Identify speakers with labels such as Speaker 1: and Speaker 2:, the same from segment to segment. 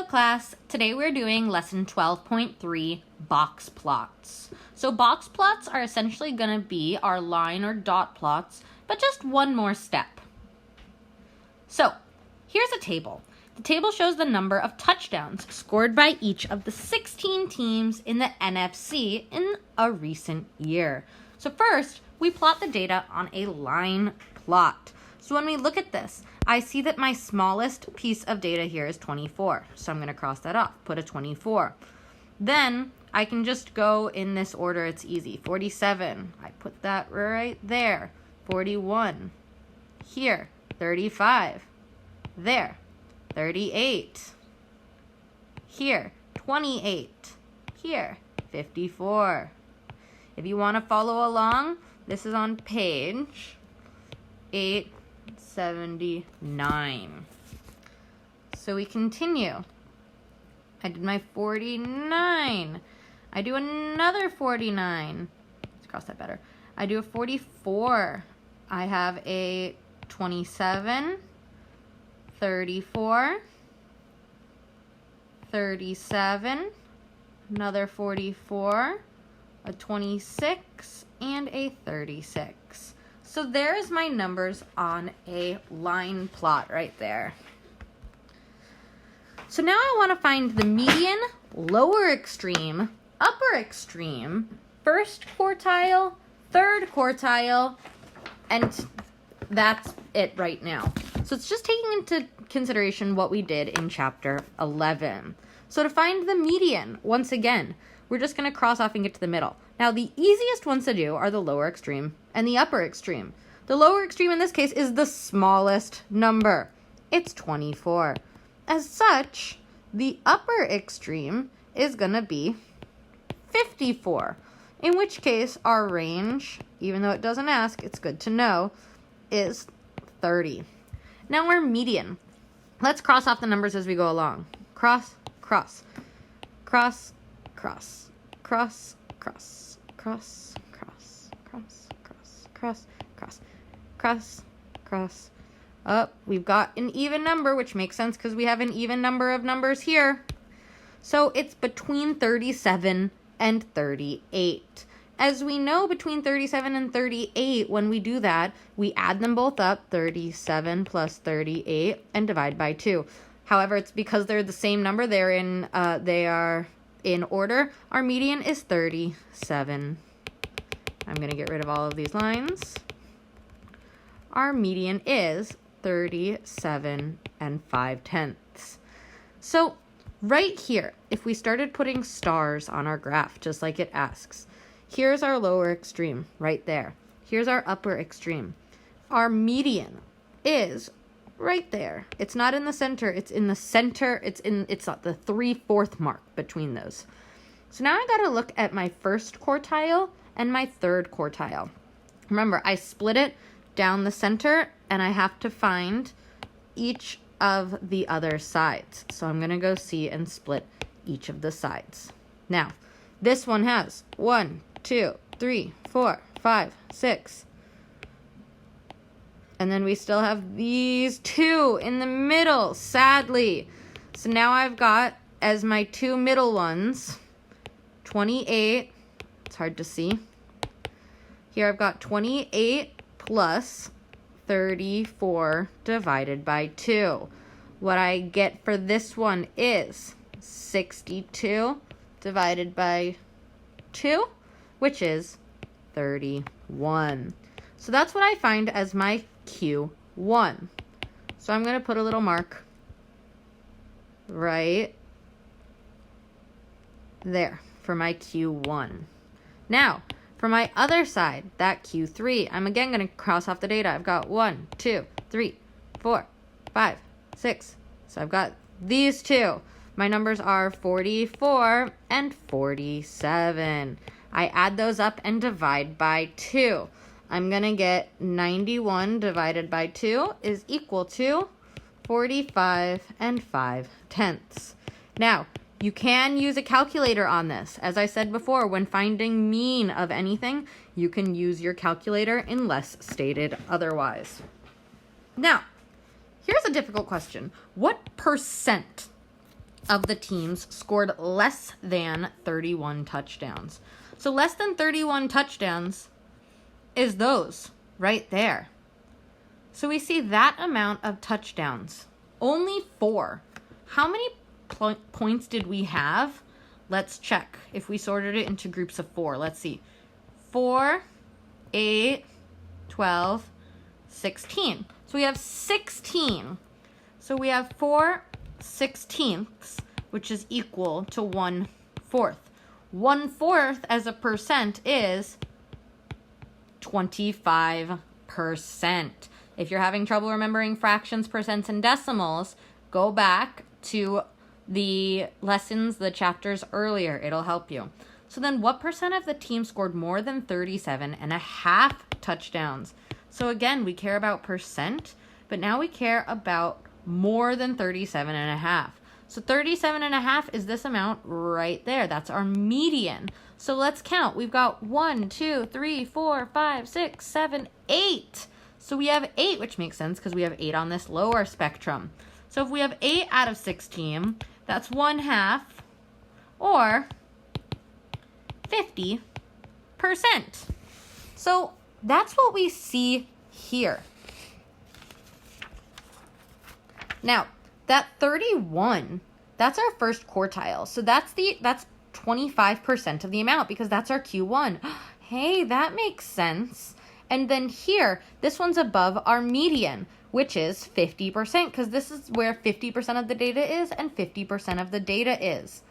Speaker 1: Hello class, today we're doing lesson 12.3, box plots. So box plots are essentially going to be our line or dot plots, but just one more step. So here's a table. The table shows the number of touchdowns scored by each of the 16 teams in the NFC in a recent year. So first, we plot the data on a line plot. So when we look at this, I see that my smallest piece of data here is 24. So I'm going to cross that off, put a 24. Then I can just go in this order. It's easy. 47. I put that right there. 41. Here. 35. There. 38. Here. 28. Here. 54. If you want to follow along, this is on page 879. So we continue. I did my 49. I do another 49. Let's cross that better. I do a 44. I have a 27, 34, 37, another 44, a 26, and a 36. So there's my numbers on a line plot right there. So now I want to find the median, lower extreme, upper extreme, first quartile, third quartile, and that's it right now. So it's just taking into consideration what we did in chapter 11. So to find the median, once again, we're just going to cross off and get to the middle. Now, the easiest ones to do are the lower extreme and the upper extreme. The lower extreme in this case is the smallest number. It's 24. As such, the upper extreme is going to be 54, in which case our range, even though it doesn't ask, it's good to know, is 30. Now our median. Let's cross off the numbers as we go along. Cross, cross, cross, cross, cross, cross, cross, cross, cross, cross, cross, cross, cross, cross. Up, we've got an even number, which makes sense because we have an even number of numbers here. So it's between 37 and 38. As we know, between 37 and 38, when we do that, we add them both up, 37 plus 38, and divide by 2. However, it's because they're the same number, they are in order. Our median is 37. I'm going to get rid of all of these lines. Our median is 37 and 5/10. So right here, if we started putting stars on our graph, just like it asks, here's our lower extreme right there. Here's our upper extreme. Our median is right there. It's not in the center. It's in the center. It's at the 3/4 mark between those. So now I got to look at my first quartile and my third quartile. Remember, I split it down the center, and I have to find each of the other sides. So I'm going to go see and split each of the sides. Now, this one has 1, 2, 3, 4, 5, 6. And then we still have these two in the middle, sadly. So now I've got, as my two middle ones, 28. It's hard to see. Here I've got 28 plus 34 divided by 2. What I get for this one is 62 divided by 2, which is 31. So that's what I find as my Q1. So I'm going to put a little mark right there for my Q1. Now, for my other side, that Q3, I'm again going to cross off the data. I've got 1, 2, 3, 4, 5, 6. So I've got these two. My numbers are 44 and 47. I add those up and divide by 2. I'm going to get 91 divided by 2 is equal to 45 and 5/10. Now, you can use a calculator on this. As I said before, when finding mean of anything, you can use your calculator unless stated otherwise. Now, here's a difficult question. What percent of the teams scored less than 31 touchdowns. So less than 31 touchdowns is those right there. So we see that amount of touchdowns. Only 4. How many points did we have? Let's check. If we sorted it into groups of 4, let's see. 4, 8, 12, 16. So we have 16. So we have 4/16, which is equal to 1/4. 1/4 as a percent is 25%. If you're having trouble remembering fractions, percents, and decimals, go back to the lessons, the chapters earlier. It'll help you. So then what percent of the team scored more than 37.5 touchdowns? So again, we care about percent, but now we care about more than 37.5. So 37.5 is this amount right there. That's our median. So let's count. We've got 1, 2, 3, 4, 5, 6, 7, 8. So we have 8, which makes sense because we have 8 on this lower spectrum. So if we have 8 out of 16, that's 1/2 or 50%. So that's what we see here. Now, that 31, that's our first quartile. So that's 25% of the amount because that's our Q1. Hey, that makes sense. And then here, this one's above our median, which is 50%, because this is where 50% of the data is and 50% of the data is.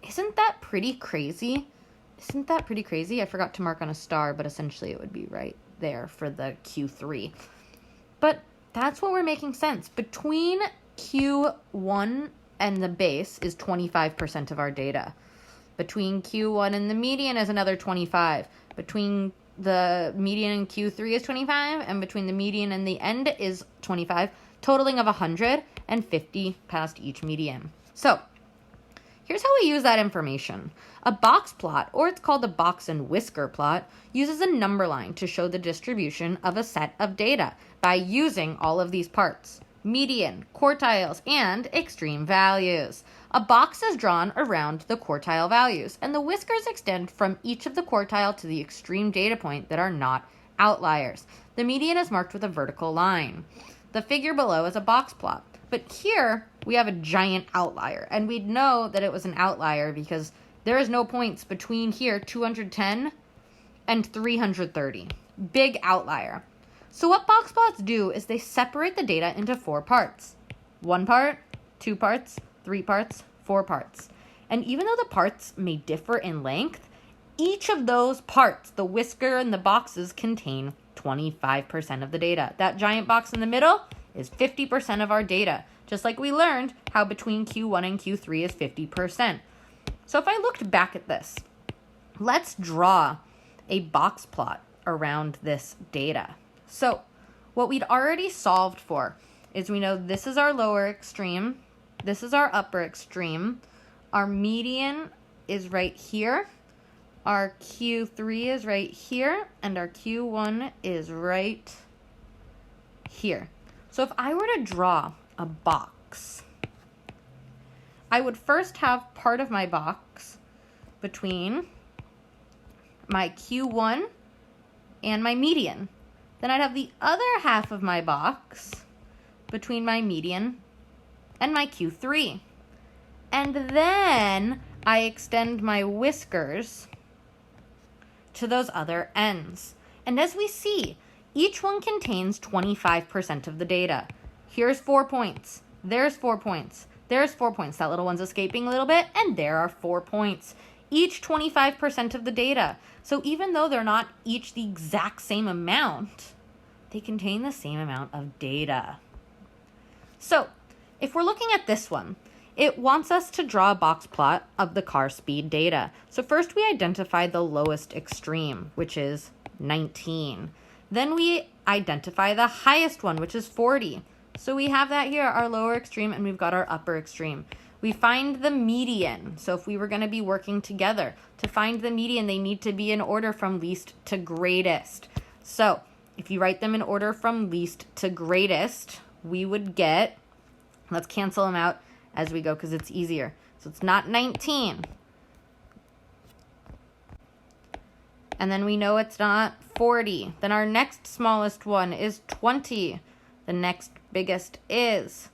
Speaker 1: Isn't that pretty crazy? Isn't that pretty crazy? I forgot to mark on a star, but essentially it would be right there for the Q3. But that's what we're making sense. Between Q1 and the base is 25% of our data. Between Q1 and the median is another 25. Between the median and Q3 is 25, and between the median and the end is 25, totaling of 150 past each median. So here's how we use that information. A box plot, or it's called a box and whisker plot, uses a number line to show the distribution of a set of data by using all of these parts: median, quartiles, and extreme values. A box is drawn around the quartile values, and the whiskers extend from each of the quartile to the extreme data point that are not outliers. The median is marked with a vertical line. The figure below is a box plot. But here, we have a giant outlier, and we'd know that it was an outlier because there is no points between here, 210, and 330. Big outlier. So what box plots do is they separate the data into 4 parts. 1 part, 2 parts, 3 parts, 4 parts. And even though the parts may differ in length, each of those parts, the whisker and the boxes, contain 25% of the data. That giant box in the middle is 50% of our data, just like we learned how between Q1 and Q3 is 50%. So if I looked back at this, let's draw a box plot around this data. So what we'd already solved for is we know this is our lower extreme, this is our upper extreme, our median is right here, our Q3 is right here, and our Q1 is right here. So if I were to draw a box, I would first have part of my box between my Q1 and my median. Then I'd have the other half of my box between my median and my Q3. And then I extend my whiskers to those other ends. And as we see, each one contains 25% of the data. Here's 4 points. There's 4 points. There's 4 points. That little one's escaping a little bit, and there are 4 points. Each 25% of the data. So even though they're not each the exact same amount, they contain the same amount of data. So if we're looking at this one, it wants us to draw a box plot of the car speed data. So first we identify the lowest extreme, which is 19. Then we identify the highest one, which is 40. So we have that here, our lower extreme, and we've got our upper extreme. We find the median. So if we were going to be working together, to find the median, they need to be in order from least to greatest. So if you write them in order from least to greatest, we would get, let's cancel them out, as we go because it's easier. So it's not 19. And then we know it's not 40. Then our next smallest one is 20. The next biggest is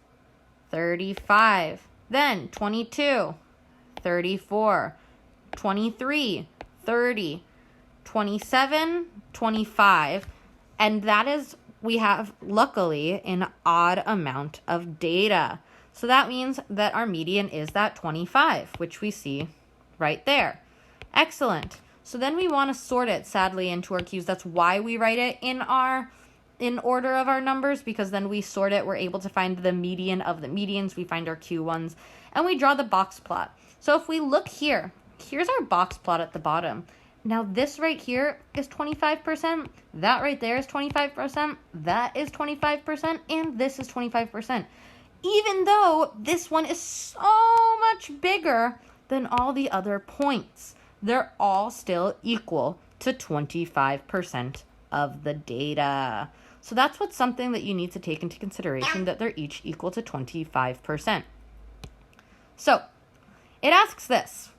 Speaker 1: 35. Then 22, 34, 23, 30, 27, 25. And that is, we have, luckily, an odd amount of data. So that means that our median is that 25, which we see right there. Excellent. So then we want to sort it, sadly, into our Qs. That's why we write it in order of our numbers, because then we sort it. We're able to find the median of the medians. We find our Q1s, and we draw the box plot. So if we look here, here's our box plot at the bottom. Now this right here is 25%. That right there is 25%. That is 25%. And this is 25%. Even though this one is so much bigger than all the other points, they're all still equal to 25% of the data. So that's what's something that you need to take into consideration, that they're each equal to 25%. So it asks this.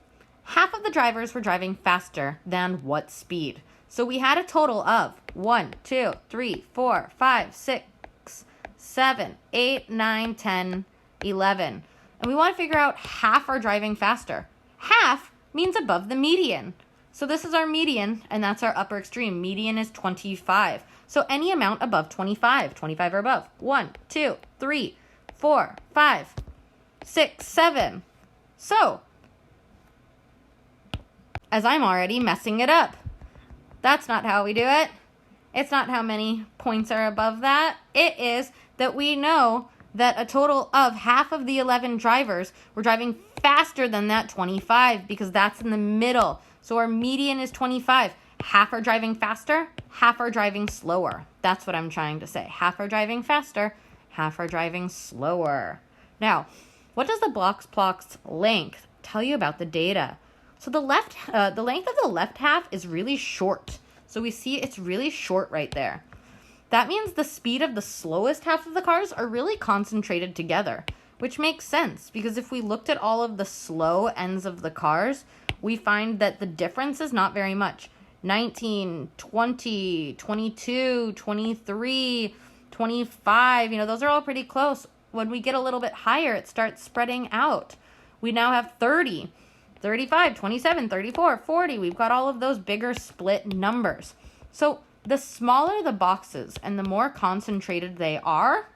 Speaker 1: Half of the drivers were driving faster than what speed? So we had a total of 1, 2, 3, 4, 5, 6, 7, 8, 9, 10, 11. And we want to figure out half are driving faster. Half means above the median. So this is our median, and that's our upper extreme. Median is 25. So any amount above 25, 25 or above. 1, 2, 3, 4, 5, 6, 7. So, as I'm already messing it up. That's not how we do it. It's not how many points are above that. It is that we know that a total of half of the 11 drivers were driving faster than that 25, because that's in the middle. So our median is 25. Half are driving faster, half are driving slower. That's what I'm trying to say. Half are driving faster, half are driving slower. Now, what does the box plot's length tell you about the data? So the length of the left half is really short. So we see it's really short right there. That means the speed of the slowest half of the cars are really concentrated together, which makes sense because if we looked at all of the slow ends of the cars, we find that the difference is not very much. 19, 20, 22, 23, 25, those are all pretty close. When we get a little bit higher, it starts spreading out. We now have 30. 35, 27, 34, 40. We've got all of those bigger split numbers. So the smaller the boxes and the more concentrated they are,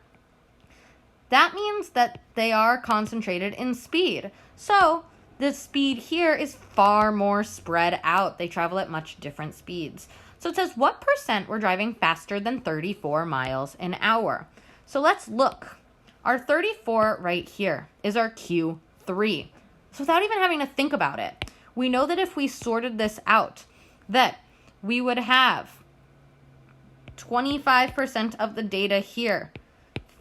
Speaker 1: that means that they are concentrated in speed. So the speed here is far more spread out. They travel at much different speeds. So it says what percent were driving faster than 34 miles an hour? So let's look. Our 34 right here is our Q3. So without even having to think about it, we know that if we sorted this out, that we would have 25% of the data here,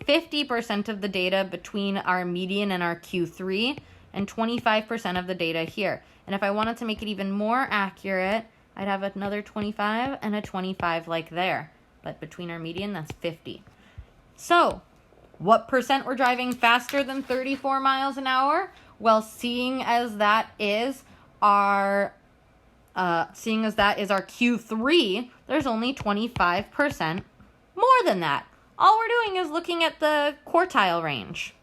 Speaker 1: 50% of the data between our median and our Q3, and 25% of the data here. And if I wanted to make it even more accurate, I'd have another 25 and a 25 like there. But between our median, that's 50. So what percent were driving faster than 34 miles an hour? Well, seeing as that is our Q3, there's only 25% more than that. All we're doing is looking at the quartile range.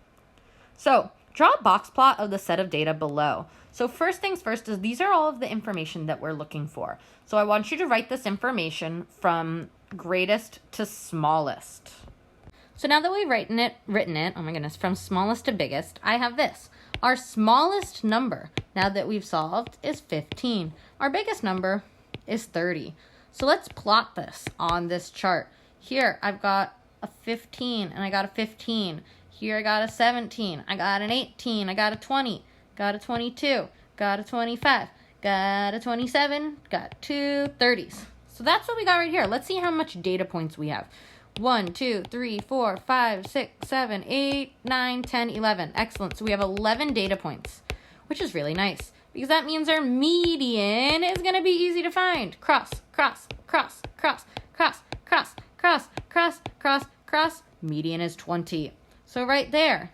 Speaker 1: So draw a box plot of the set of data below. So first things first is these are all of the information that we're looking for. So I want you to write this information from greatest to smallest. So now that we've written it, oh my goodness, from smallest to biggest, I have this. Our smallest number, now that we've solved, is 15. Our biggest number is 30. So let's plot this on this chart. Here, I've got a 15, and I got a 15. Here, I got a 17. I got an 18. I got a 20. Got a 22. Got a 25. Got a 27. Got two 30s. So that's what we got right here. Let's see how much data points we have. 1, 2, 3, 4, 5, 6, 7, 8, 9, 10, 11. Excellent. So we have 11 data points, which is really nice because that means our median is going to be easy to find. Cross, cross, cross, cross, cross, cross, cross, cross, cross, cross. Median is 20. So right there,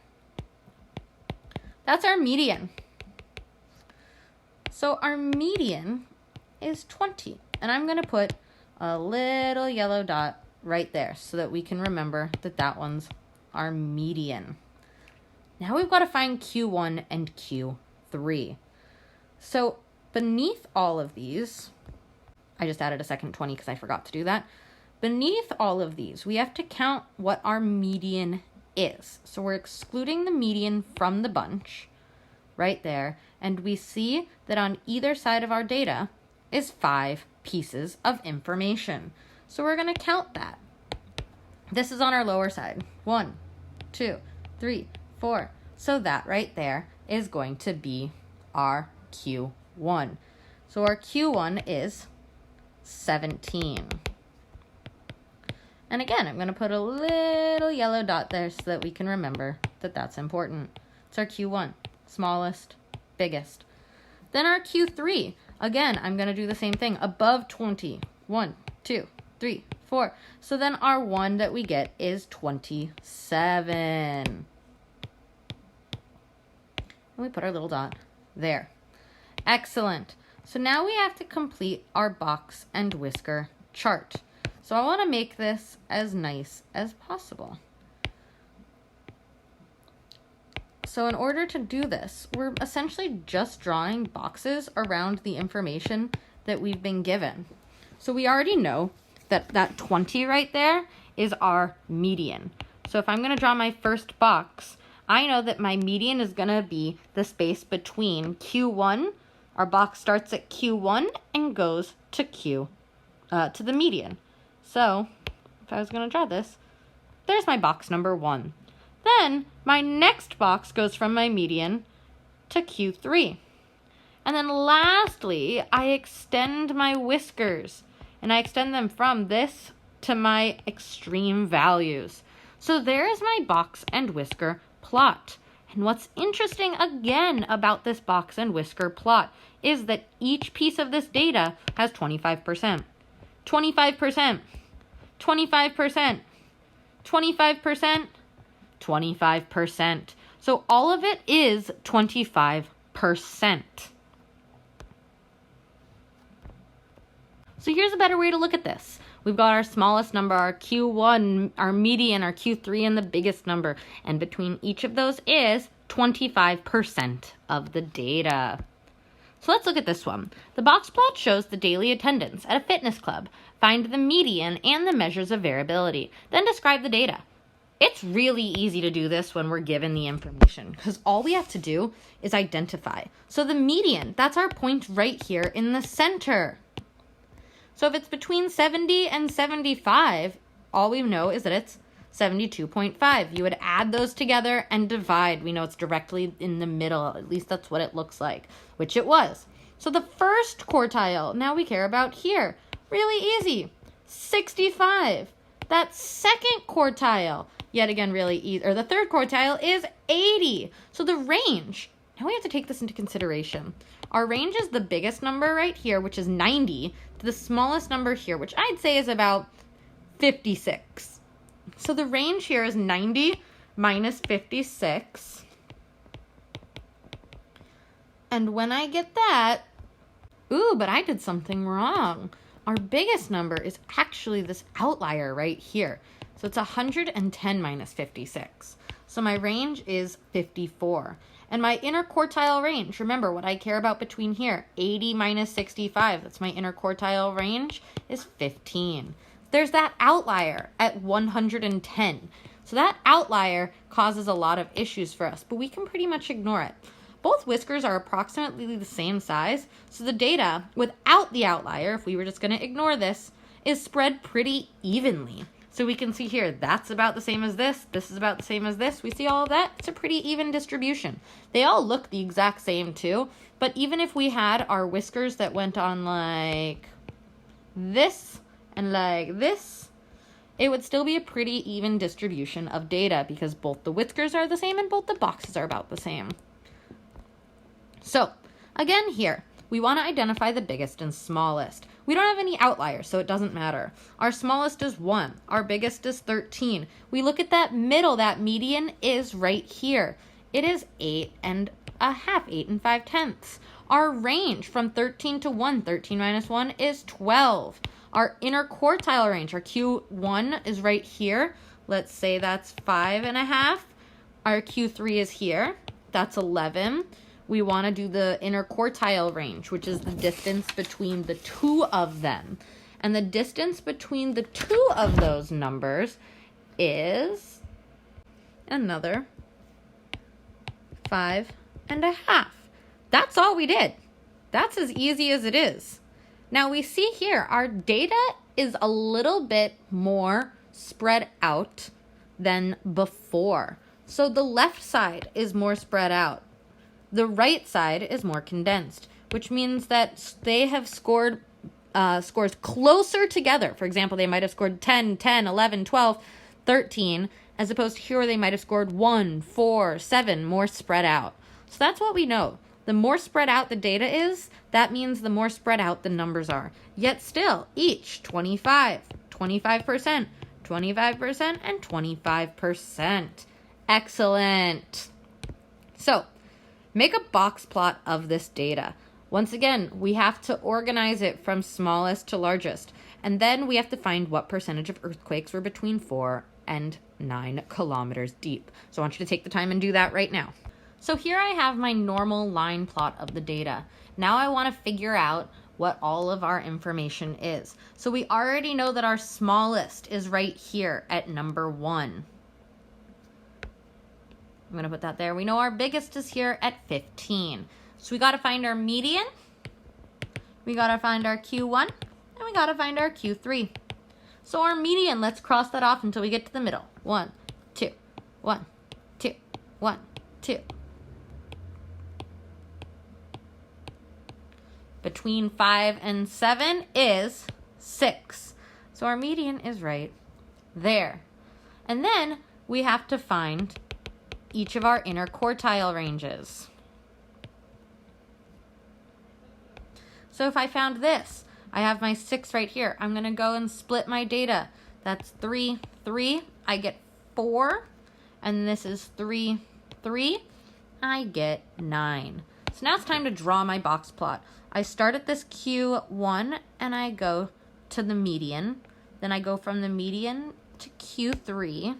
Speaker 1: That's our median. So our median is 20. And I'm going to put a little yellow dot right there so that we can remember that that one's our median. Now we've got to find Q1 and Q3. So beneath all of these, I just added a second 20 because I forgot to do that. Beneath all of these, we have to count what our median is. So we're excluding the median from the bunch right there. And we see that on either side of our data is 5 pieces of information. So we're going to count that. This is on our lower side. 1, 2, 3, 4. So that right there is going to be our Q1. So our Q1 is 17. And again, I'm going to put a little yellow dot there so that we can remember that that's important. It's our Q1, smallest, biggest. Then our Q3, again, I'm going to do the same thing, above 20. 1, 2, 3, 4. So then our 1 that we get is 27. And we put our little dot there. Excellent. So now we have to complete our box and whisker chart. So I want to make this as nice as possible. So in order to do this, we're essentially just drawing boxes around the information that we've been given. So we already know that that 20 right there is our median. So if I'm going to draw my first box, I know that my median is going to be the space between Q1. Our box starts at Q1 and goes to to the median. So if I was going to draw this, there's my box number 1. Then my next box goes from my median to Q3. And then lastly, I extend my whiskers. And I extend them from this to my extreme values. So there is my box and whisker plot. And what's interesting again about this box and whisker plot is that each piece of this data has 25%, 25%, 25%, 25%, 25%. So all of it is 25%. So here's a better way to look at this. We've got our smallest number, our Q1, our median, our Q3, and the biggest number. And between each of those is 25% of the data. So let's look at this one. The box plot shows the daily attendance at a fitness club. Find the median and the measures of variability. Then describe the data. It's really easy to do this when we're given the information because all we have to do is identify. So the median, that's our point right here in the center. So if it's between 70 and 75, all we know is that it's 72.5. You would add those together and divide. We know it's directly in the middle. At least that's what it looks like, which it was. So the first quartile, now we care about here. Really easy. 65. That second quartile, yet again really easy, or the third quartile is 80. So the range, now we have to take this into consideration. Our range is the biggest number right here, which is 90, to the smallest number here, which I'd say is about 56. So the range here is 90 minus 56. And when I get that, ooh, but I did something wrong. Our biggest number is actually this outlier right here. So it's 110 minus 56. So my range is 54. And my inner quartile range, remember what I care about between here, 80 minus 65, that's my inner quartile range, is 15. There's that outlier at 110. So that outlier causes a lot of issues for us, but we can pretty much ignore it. Both whiskers are approximately the same size, so the data, without the outlier, if we were just going to ignore this, is spread pretty evenly. So we can see here, that's about the same as this is about the same as this. We see all of that? It's a pretty even distribution. They all look the exact same too, but even if we had our whiskers that went on like this and like this, it would still be a pretty even distribution of data because both the whiskers are the same and both the boxes are about the same. So, again here, we want to identify the biggest and smallest. We don't have any outliers, so it doesn't matter. Our smallest is 1. Our biggest is 13. We look at that middle, that median is right here. It is 8 and a half, 8 and 5/10. Our range from 13 to 1, 13 minus 1 is 12. Our inner quartile range, our Q1 is right here. Let's say that's 5.5. Our Q3 is here. That's 11. We want to do the inner quartile range, which is the distance between the two of them. And the distance between the two of those numbers is another 5.5. That's all we did. That's as easy as it is. Now we see here, our data is a little bit more spread out than before. So the left side is more spread out. The right side is more condensed, which means that they have scored scores closer together. For example, they might have scored 10, 10, 11, 12, 13, as opposed to here they might have scored 1, 4, 7, more spread out. So that's what we know. The more spread out the data is, that means the more spread out the numbers are. Yet still, each 25, 25%, 25%, and 25%. Excellent. So, make a box plot of this data. Once again, we have to organize it from smallest to largest. And then we have to find what percentage of earthquakes were between 4 and 9 kilometers deep. So I want you to take the time and do that right now. So here I have my normal line plot of the data. Now I want to figure out what all of our information is. So we already know that our smallest is right here at number 1. I'm going to put that there. We know our biggest is here at 15. So we got to find our median. We got to find our Q1. And we got to find our Q3. So our median, let's cross that off until we get to the middle. 1, 2, 1, 2, 1, 2. Between 5 and 7 is 6. So our median is right there. And then we have to find each of our inner quartile ranges. So if I found this, I have my 6 right here. I'm going to go and split my data. That's 3, 3. I get 4. And this is 3, 3. I get 9. So now it's time to draw my box plot. I start at this Q1 and I go to the median. Then I go from the median to Q3.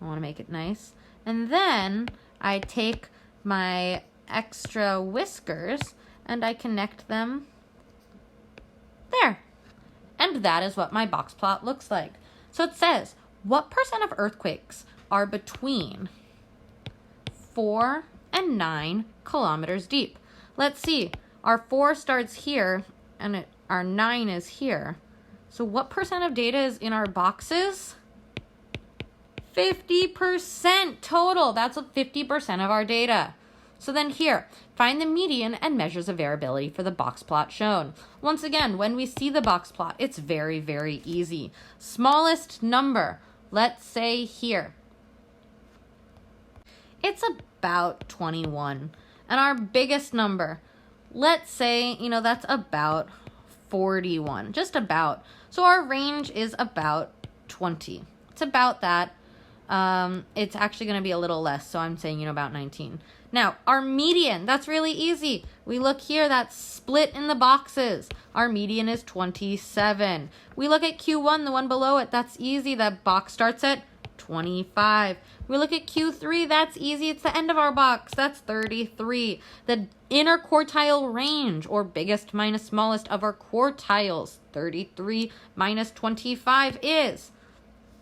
Speaker 1: I want to make it nice. And then I take my extra whiskers and I connect them there. And that is what my box plot looks like. So it says, what percent of earthquakes are between 4 and 9 kilometers deep? Let's see. Our 4 starts here and our 9 is here. So what percent of data is in our boxes? 50% total. That's 50% of our data. So then here, find the median and measures of variability for the box plot shown. Once again, when we see the box plot, it's very, very easy. Smallest number, let's say here. It's about 21. And our biggest number, let's say, that's about 41. Just about. So our range is about 20. It's about that. It's actually going to be a little less, so I'm saying, about 19. Now, our median, that's really easy. We look here, that's split in the boxes. Our median is 27. We look at Q1, the one below it, that's easy. That box starts at 25. We look at Q3, that's easy. It's the end of our box. That's 33. The inner quartile range, or biggest minus smallest of our quartiles, 33 minus 25 is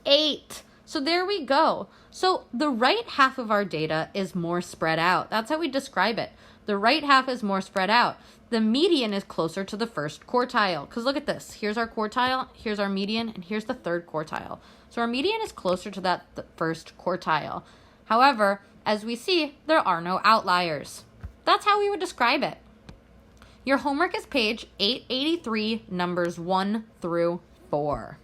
Speaker 1: 8. So there we go. So the right half of our data is more spread out. That's how we describe it. The right half is more spread out. The median is closer to the first quartile. Because look at this. Here's our quartile, here's our median, and here's the third quartile. So our median is closer to that first quartile. However, as we see, there are no outliers. That's how we would describe it. Your homework is page 883, numbers 1 through 4.